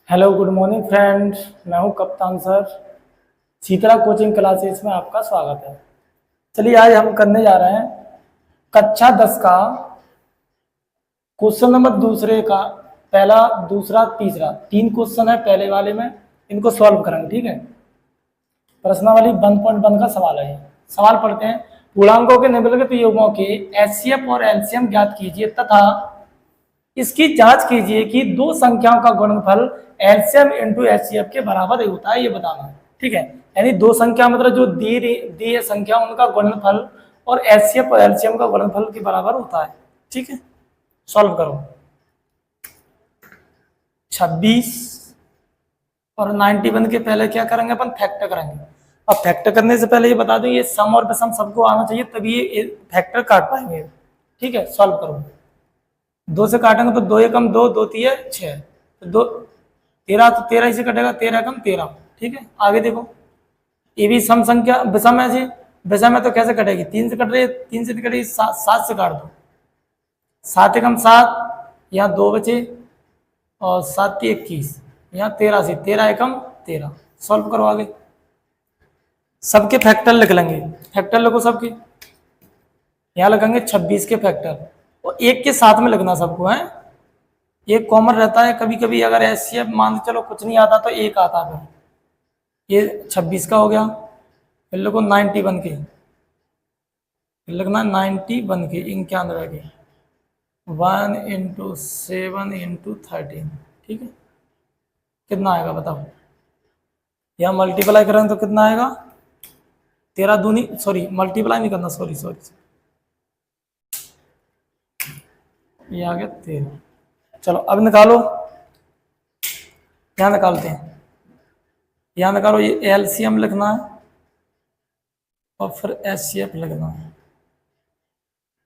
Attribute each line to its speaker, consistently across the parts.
Speaker 1: Hello good morning friends. मैं हूं कप्तान सर। शीतला कोचिंग क्लासेस में आपका स्वागत है। चलिए आज हम करने जा रहे हैं कक्षा 10 का क्वेश्चन नंबर दूसरे का पहला दूसरा तीसरा 3 क्वेश्चन है पहले वाले में। इनको सॉल्व करेंगे, ठीक है। प्रश्नावली 1.1 का सवाल है। सवाल पढ़ते हैं। पूर्णांकों के निम्नलिखित योगों के एचसीएफ और एलसीएम ज्ञात कीजिए तथा इसकी जांच कीजिए कि दो संख्याओं का गुणनफल एलसीएम इंटू एचसीएफ के बराबर होता है, ये बताना है, ठीक है। यानी दो संख्या मतलब जो दी है संख्या उनका गुणनफल और एचसीएफ और एलसीएम का गुणनफल के बराबर होता है, ठीक है। सॉल्व करो। 26 और 91 के पहले क्या करेंगे अपन? फैक्टर करेंगे। अब फैक्टर करने से पहले ये बता दूं, ये सम और विषम सबको आना चाहिए तभी ये फैक्टर काट पाएंगे, ठीक है। सॉल्व करो। 2 से काटेंगे तो 2 एकम 2, 2 तिये 6, तो 2 13, तो 13 से कटेगा, 13 एकम 13, ठीक है। आगे देखो, ये भी सम संख्या विषम है जी। विषम है तो कैसे कटेगी? 3 से कट रही है, 3 से नहीं कटेगी, 7 से काट दो। 7 एकम 7, यहाँ 2 बचे और 7 21, यहाँ 13 से 13 एकम 13। सॉल्व करो आगे। सबके फैक्टर लिख लेंगे। फैक्टर लिखो सबके। यहाँ लगेंगे 26 के फैक्टर और एक के साथ में लगना सबको है। एक कॉमन रहता है, कभी कभी अगर ऐसी मान चलो कुछ नहीं आता तो एक आता है। फिर ये 26 का हो गया। फिर लिखो 91 के, फिर लिखना 91 के 91 के 1 इंटू 7 इंटू 13, ठीक है। कितना आएगा बताओ? यहाँ मल्टीप्लाई करें तो कितना आएगा? 13 दूनी, सॉरी मल्टीप्लाई नहीं करना, सॉरी सॉरी, ये आ गया 13। चलो अब निकालो। यहाँ निकालते हैं। यहाँ निकालो, ये एलसीएम लिखना है और फिर एचसीएफ लिखना है।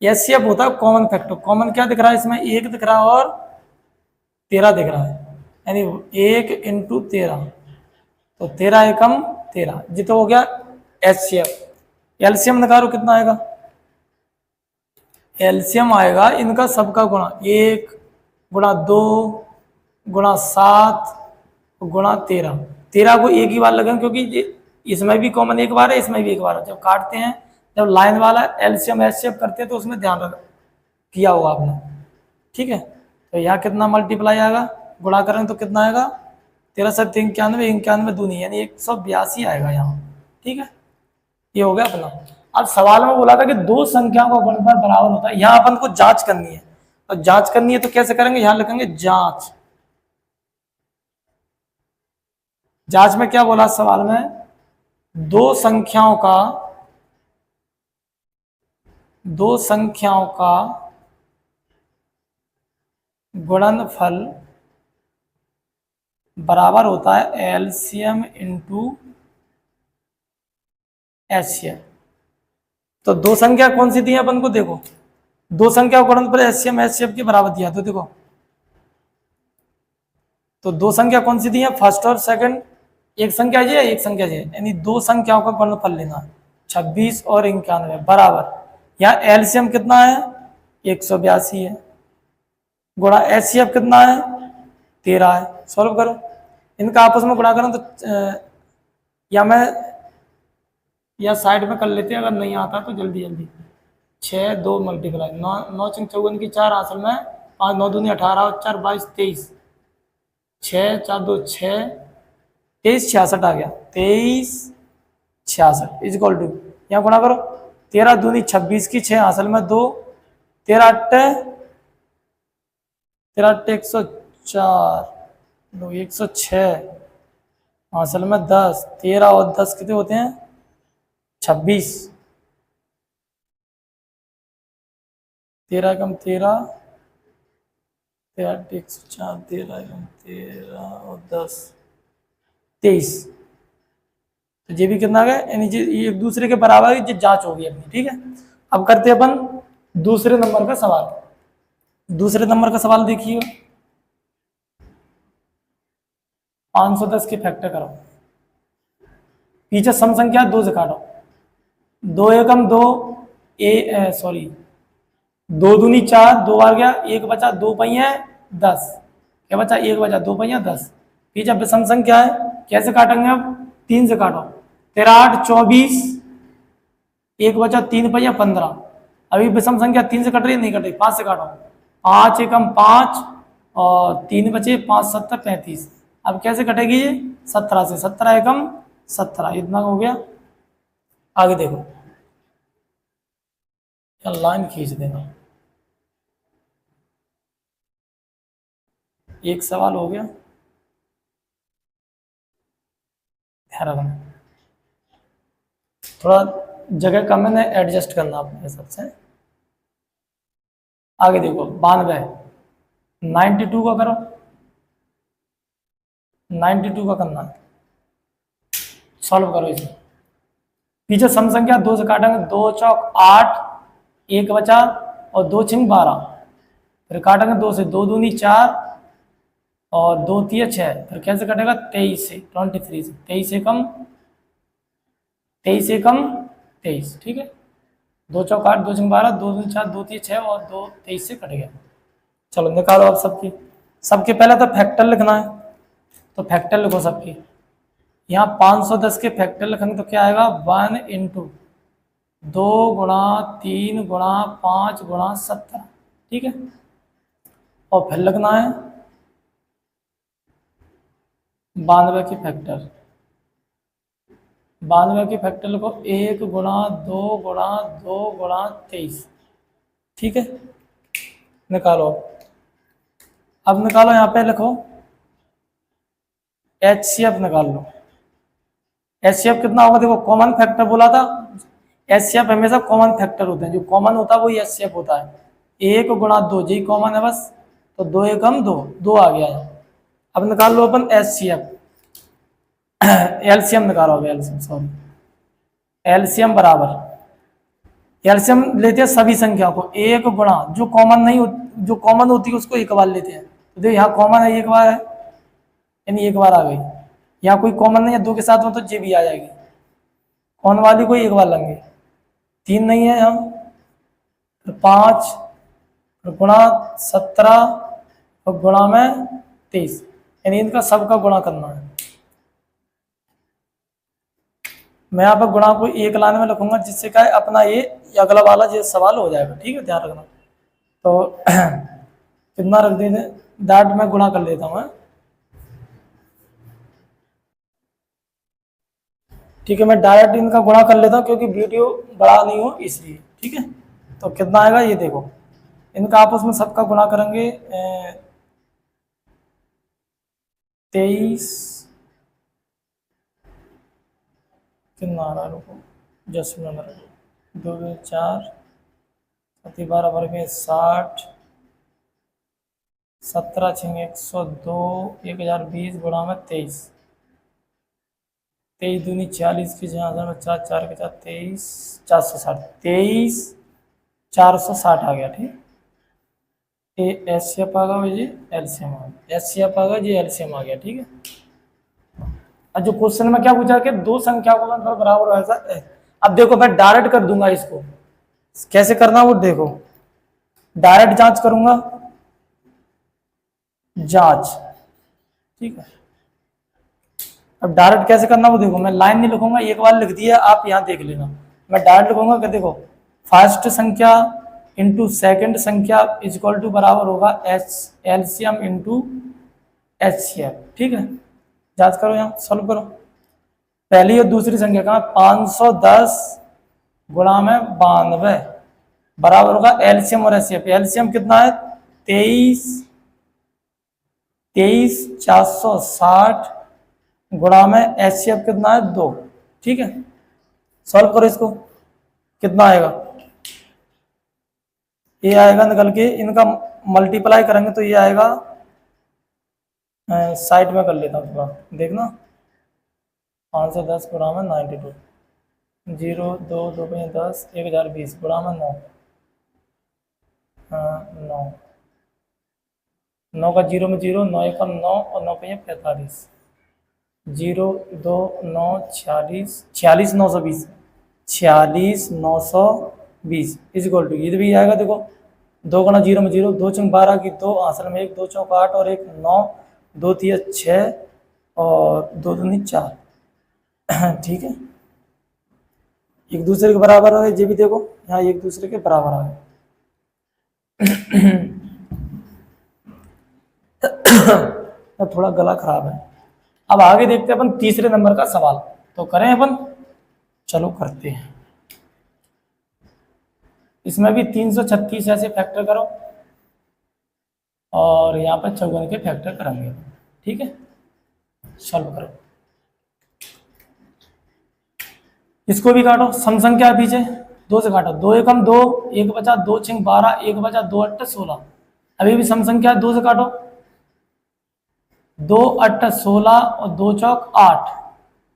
Speaker 1: एचसीएफ होता है कॉमन फैक्टर। कॉमन क्या दिख रहा है इसमें? 1 दिख रहा है और 13 दिख रहा है, यानी 1 इंटू 13, तो 13 एकम 13, जितना हो गया एचसीएफ। एलसीएम निकालो, कितना आएगा? एलसीएम आएगा इनका सबका गुणा, 1 गुणा 2 गुणा 7 गुणा 13। 13 को एक ही बार लगेंगे क्योंकि इसमें भी कॉमन एक बार है, इसमें भी एक बार है। जब काटते हैं, जब लाइन वाला एलसीएम एचसीएफ करते हैं तो उसमें ध्यान रख किया होगा आपने, ठीक है। तो यहाँ कितना मल्टीप्लाई आएगा? गुणा करें तो कितना आएगा? 13 से 91, 91 दूनी यानी 182 आएगा यहाँ, ठीक है। ये हो गया अपना। अब सवाल में बोला था कि दो संख्याओं का गुणनफल बराबर होता है। यहाँ अपन को जांच करनी है, और जांच करनी है तो कैसे करेंगे? यहाँ लिखेंगे जांच। जांच में क्या बोला सवाल में? दो संख्याओं का गुणनफल बराबर होता है एलसीएम इंटू एचसीएफ। तो दो संख्या कौन सी दी है अपन को? देखो, दो संख्या का गुणनफल एचसीएम एचसीएफ के बराबर दिया। तो देखो, तो दो संख्या कौन सी दी है? फर्स्ट और सेकंड। एक संख्या जी है, एक संख्या जी है, यानी दो संख्याओं का गुणनफल लेना है। 26 और 91 बराबर, यहाँ एलसीएम कितना है? 182 है, गुणा एचसीएफ कितना है? 13 है। सॉल्व करो। इनका आपस में गुणा करो तो या मैं या साइड में कर लेते हैं, अगर नहीं आता तो जल्दी जल्दी। 6 2 मल्टीप्लाई 9 9 54 की 4, असल में 5 9 दूनी 18 और 4 22 23, 6 4 2 6, 23 66 आ गया। 23 66 इज इक्वल टू, यहाँ गुणा करो। 13 दूनी 26 की 6, असल में 2, 13 8 104, 106, असल में 10, 13 और 10 कितने होते हैं? 26, 13 कम 13, 13 104, 13 कम 13 और 10 23। तो ये भी कितना आ गया? यानी ये एक दूसरे के बराबर की जांच होगी अपनी, ठीक है। अब करते हैं अपन दूसरे नंबर का सवाल। दूसरे नंबर का सवाल देखिए। 510 के फैक्टर करो। पीछे सम संख्या 2 से काटो। 2 एकम 2, सॉरी 2 दूनी 4, 2 बार गया, 1 बचा, 2 पहिया 10, क्या बचा? 1 बचा, 2 पहिया 10। बीजा विषम संख्या है, कैसे काटेंगे अब, 3 से काटो, 13 8 24, एक बचा 3 पहिया 15। अभी विषम संख्या 3 से कट रही है, नहीं कट रही, 5 से काटो, 5 एकम 5 और 3 बचे, 5 7 35। अब कैसे कटेगी ये, 17 से, 17 एकम 17, इतना हो गया। आगे देखो, लाइन खींच देना, एक सवाल हो गया, ध्यान रखना, थोड़ा जगह कम है ना, एडजस्ट करना अपने हिसाब से। आगे देखो 92, 92 का करो, 92 का करना है, सॉल्व करो इसे। पीछे सम संख्या 2 से काटेंगे, 2 चौक 8, एक बचा और 2 छिंग 12, फिर काटेंगे 2 से, 2 दूनी 4 और 2 तिया 6, फिर कैसे कटेगा, 23 से, 23 से, 23 एकम 23, ठीक है। 2 चौक 8, 2 छिंग 12, 2 दूनी 4, 2 तिया 6 और 2 23 से कट गया। चलो निकालो अब सबके पहले तो फैक्टर लिखना है, तो फैक्टर लिखो सबकी। यहाँ 510 के फैक्टर लिखेंगे तो क्या आएगा, 1 इंटू 2 गुणा 3 गुणा 5 गुणा 17, ठीक है। और फिर लिखना है 92 के फैक्टर, 92 के फैक्टर लिखो, 1 गुणा 2 गुणा 2 गुणा 23, ठीक है। निकालो, अब निकालो, यहाँ पे लिखो HCF निकाल लो। HCF कितना होगा, देखो कॉमन फैक्टर बोला था, HCF हमेशा कॉमन फैक्टर होते हैं, जो कॉमन होता है वही HCF होता है। 1 गुणा 2 जी कॉमन है बस, तो 2 एकम 2, 2 आ गया है। अब निकाल लो अपन HCF, LCM निकालो, अब LCM, सॉरी, LCM बराबर, LCM लेते हैं सभी संख्या को, 1 गुणा जो कॉमन नहीं जो कॉमन होती है उसको एक बार लेते हैं, तो देखो यहाँ कॉमन है, एक बार है, यानी एक बार आ गई। यहाँ कोई कॉमन नहीं है 2 के साथ में, तो जे भी आ जाएगी, कौन वाली कोई एक बार लेंगे, 3 नहीं है यहाँ, तो 5 गुणा 17 और गुणा में 23, यानी इनका सबका गुणा करना है। मैं यहाँ पर गुणा को एक लाइन में लिखूंगा, जिससे क्या है अपना ये अगला वाला जो सवाल हो जाएगा, ठीक है, ध्यान रखना। तो कितना रख देते, डाट में गुणा कर लेता हूँ, ठीक है। मैं डायरेक्ट इनका गुणा कर लेता हूँ क्योंकि वीडियो बड़ा नहीं हो इसलिए, ठीक है। तो कितना आएगा ये देखो, इनका आपस में सबका गुणा करेंगे, 23 कितना आ रहा है, रुको 10 मिनट, 2 4 12 वर्ग में 60, 17 छिंग 102, 1020 गुणा में 23, 23 दूनी 40 की जहाँ 4 4 के 4 23 460, 23 460 आ गया, ठीक। ये HCF आ गया, ये LCM आ गया, HCF आ गया, ये LCM आ गया, ठीक है। अब जो क्वेश्चन में क्या पूछा कि दो संख्या को मतलब बराबर ऐसा है। अब देखो मैं डायरेक्ट कर दूंगा इसको, कैसे करना वो देखो, डायरेक्ट जांच करूंगा, जांच, ठीक है। अब डायरेक्ट कैसे करना वो देखो, मैं लाइन नहीं लिखूंगा, एक बार लिख दिया, आप यहाँ देख लेना। मैं डायरेक्ट लिखूंगा कि देखो फर्स्ट संख्या इंटू सेकेंड संख्या इज इक्वल टू बराबर होगा LCM इंटू HCF, ठीक है। जांच करो, यहाँ सॉल्व करो। पहली और दूसरी संख्या कहाँ, 510 गुणा में 92 बराबर होगा LCM और HCF। LCM कितना है, 23 460 गुणा में HCF कितना है 2, ठीक है। सॉल्व करो इसको, कितना आएगा, ये आएगा निकल के, इनका मल्टीप्लाई करेंगे तो ये आएगा, साइड में कर लेता हूँ थोड़ा, देखना, 510 गुणा में 92, 0 2 2 10 1020 गुणा में 9, 9 का 0 में 0, 9 का 9 और 9 पे 45, 0 2 9 46 46 920 46 920 इज इक्वल टू, ये भी आएगा देखो, 2 गुणा 0 में 0, 2 चौक 12 की 2, असल में 1 2 चौक 8 और 1 9, 2 3 6 और 2 दूनी 4। ठीक है, एक दूसरे के बराबर है, ये भी देखो यहाँ एक दूसरे के बराबर है। तो थोड़ा गला खराब है। अब आगे देखते हैं अपन तीसरे नंबर का सवाल, तो करें अपन, चलो करते हैं। इसमें भी 336 ऐसे फैक्टर करो और यहाँ पर 54 के फैक्टर करेंगे। ठीक है, सॉल्व करो। इसको भी काटो, सम संख्या है पीछे, 2 से काटो, 2 एकम 2, 1 बचा 2 छिंग 12, 1 बचा 2 अट्ठ 16। अभी भी सम संख्या 2 से काटो, 2 अट्ठ 16 और 2 चौक 8।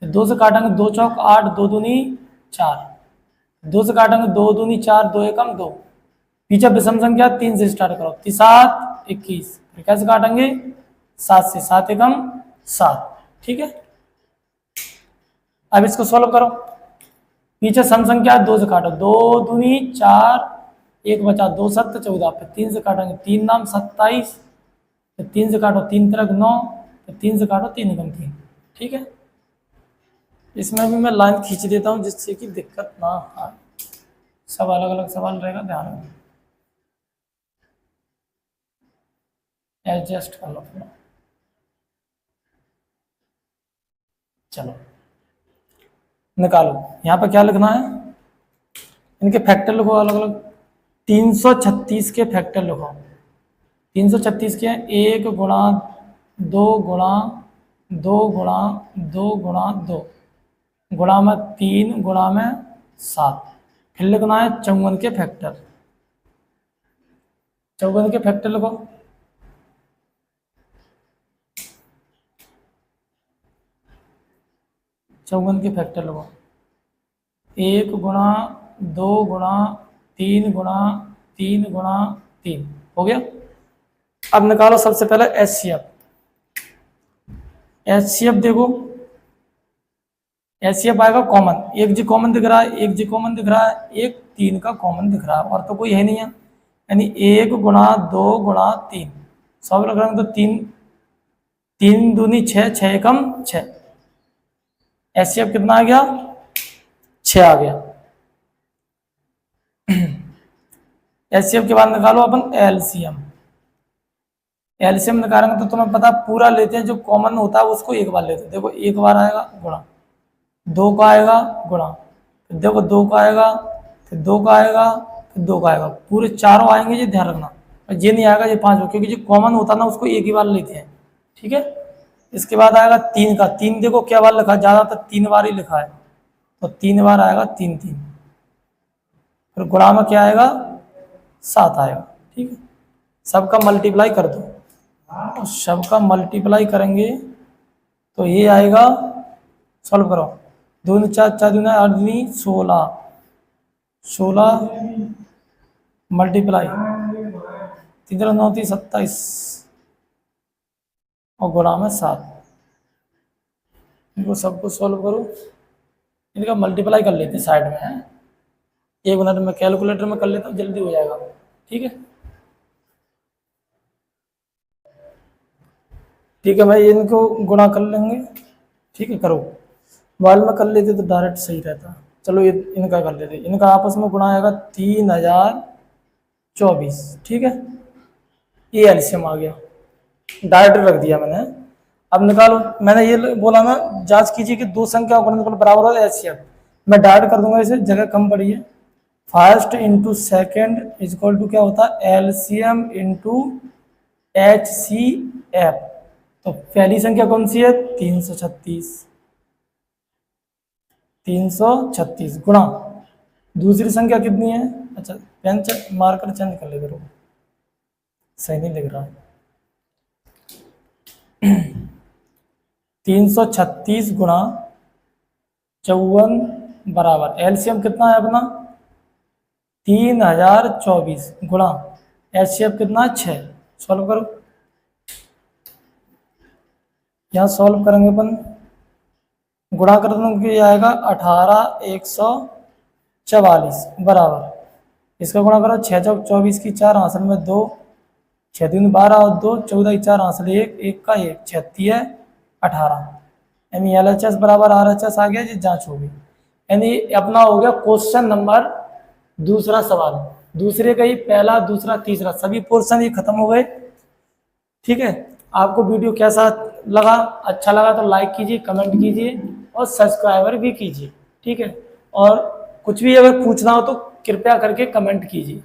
Speaker 1: 2 से काटेंगे 2 चौक 8, 2 दूनी 4, 2 से काटेंगे 2 दूनी 4, 2 एकम 2। पीछे विषम संख्या 3 से स्टार्ट करो, 7 21, फिर कैसे काटेंगे 7 से, 7 एकम 7। ठीक है, अब इसको सॉल्व करो। पीछे सम संख्या 2 से काटो, 2 दूनी 4, 1 बचा 2 7 14, फिर 3 से काटेंगे 3 नाम 27, फिर 3 से काटो 3 तरक 9, फिर 3 से काटो 3 एकम 3। ठीक है, इसमें भी मैं लाइन खींच देता हूँ जिससे कि दिक्कत ना आए। सब अलग अलग सवाल रहेगा, ध्यान में एडजस्ट कर लो थोड़ा। चलो निकालो, यहाँ पर क्या लिखना है, इनके फैक्टर लिखो अलग अलग। 336 के फैक्टर लिखो। 336 के 1 गुणा 2 गुणा 2 गुणा 2 गुणा 2 गुणा में 3 गुणा में 7। फिर लिखना है 54 के फैक्टर। 54 के फैक्टर लिखो। चौवन के फैक्टर लिखो, 1 गुणा 2 गुणा 3 गुणा 3 गुणा 3 हो गया। अब निकालो सबसे पहले एचसीएफ। एचसीएफ देखो, एचसीएफ आएगा कॉमन, एक जी कॉमन दिख रहा है, एक जी कॉमन दिख रहा है, एक 3 का कॉमन दिख रहा है, और तो कोई है नहीं है, यानी 1 गुणा 2 गुणा 3, सब लग रहा है तो 3 3 दूनी 6, 6 एकम 6। एचसीएफ कितना आ गया, 6 आ गया। एचसीएफ के बाद निकालो अपन एलसीएम। एलसीएम निकालेंगे तो तुम्हें पता पूरा लेते हैं, जो कॉमन होता है उसको एक बार लेते हैं। देखो एक बार आएगा गुणा, 2 का आएगा गुणा, फिर देखो 2 का आएगा, फिर 2 का आएगा, फिर 2 का आएगा, पूरे चारों आएंगे, ये ध्यान रखना। और ये नहीं आएगा, ये 5, क्योंकि जो कॉमन होता है ना उसको एक ही बार लेते हैं। ठीक है, इसके बाद आएगा 3 का, 3 देखो क्या बार लिखा है, ज्यादातर 3 बार ही लिखा है, तो 3 बार आएगा 3 3। फिर गुणा में क्या आएगा 7 आएगा। ठीक है, सबका मल्टीप्लाई कर दो, तो सबका मल्टीप्लाई करेंगे तो ये आएगा, सॉल्व करो, 2 4 4 दूना 8 दूनी 16, 16 मल्टीप्लाई 3 9 3 27 और गुणा में 7। इनको सबको सॉल्व करो, इनका मल्टीप्लाई कर लेते हैं साइड में है, 1 मिनट में कैलकुलेटर में कर लेता हूँ, जल्दी हो जाएगा। ठीक है, ठीक है भाई, इनको गुणा कर लेंगे। ठीक है, करो, मोबाइल में कर लेते तो डायरेक्ट सही रहता। चलो ये इनका कर लेते, इनका आपस में गुणा आएगा 3024। ठीक है, ये एलसीएम आ गया, डायरेक्ट रख दिया मैंने। अब निकालो, मैंने ये बोला ना जांच कीजिए कि 2 संख्या गुणनफल बराबर हो एचसीएफ। मैं डायरेक्ट कर दूंगा, इसे जगह कम पड़ी है। First into second is equal to क्या होता है, एलसीएम इंटू एचसीएफ। तो पहली संख्या कौन सी है, 336, 336 गुणा दूसरी संख्या कितनी है, अच्छा पेन मार्कर चेंज कर ले, करो सही नहीं लिख रहा है। 336 गुणा 54 बराबर एलसीएम कितना है अपना 3024 गुणा एचसीएफ कितना है 6। सॉल्व करो, यहाँ सॉल्व करेंगे अपन, गुणा कर देंगे ये आएगा 18144 बराबर, इसका गुणा करो 6 चौक 24 की 4 हासिल में 2, 6 दूनी 12 और 2 14 की 4 हासिल 1, 1 का 1 36 है 18, यानी LHS बराबर RHS आ गया, जी जांच होगी। यानी अपना हो गया क्वेश्चन नंबर, दूसरा सवाल, दूसरे का ही पहला, दूसरा, तीसरा सभी पोर्शन ये खत्म हो गए। ठीक है, आपको वीडियो कैसा लगा? अच्छा लगा तो लाइक कीजिए, कमेंट कीजिए और सब्सक्राइबर भी कीजिए। ठीक है, और कुछ भी अगर पूछना हो तो कृपया करके कमेंट कीजिए।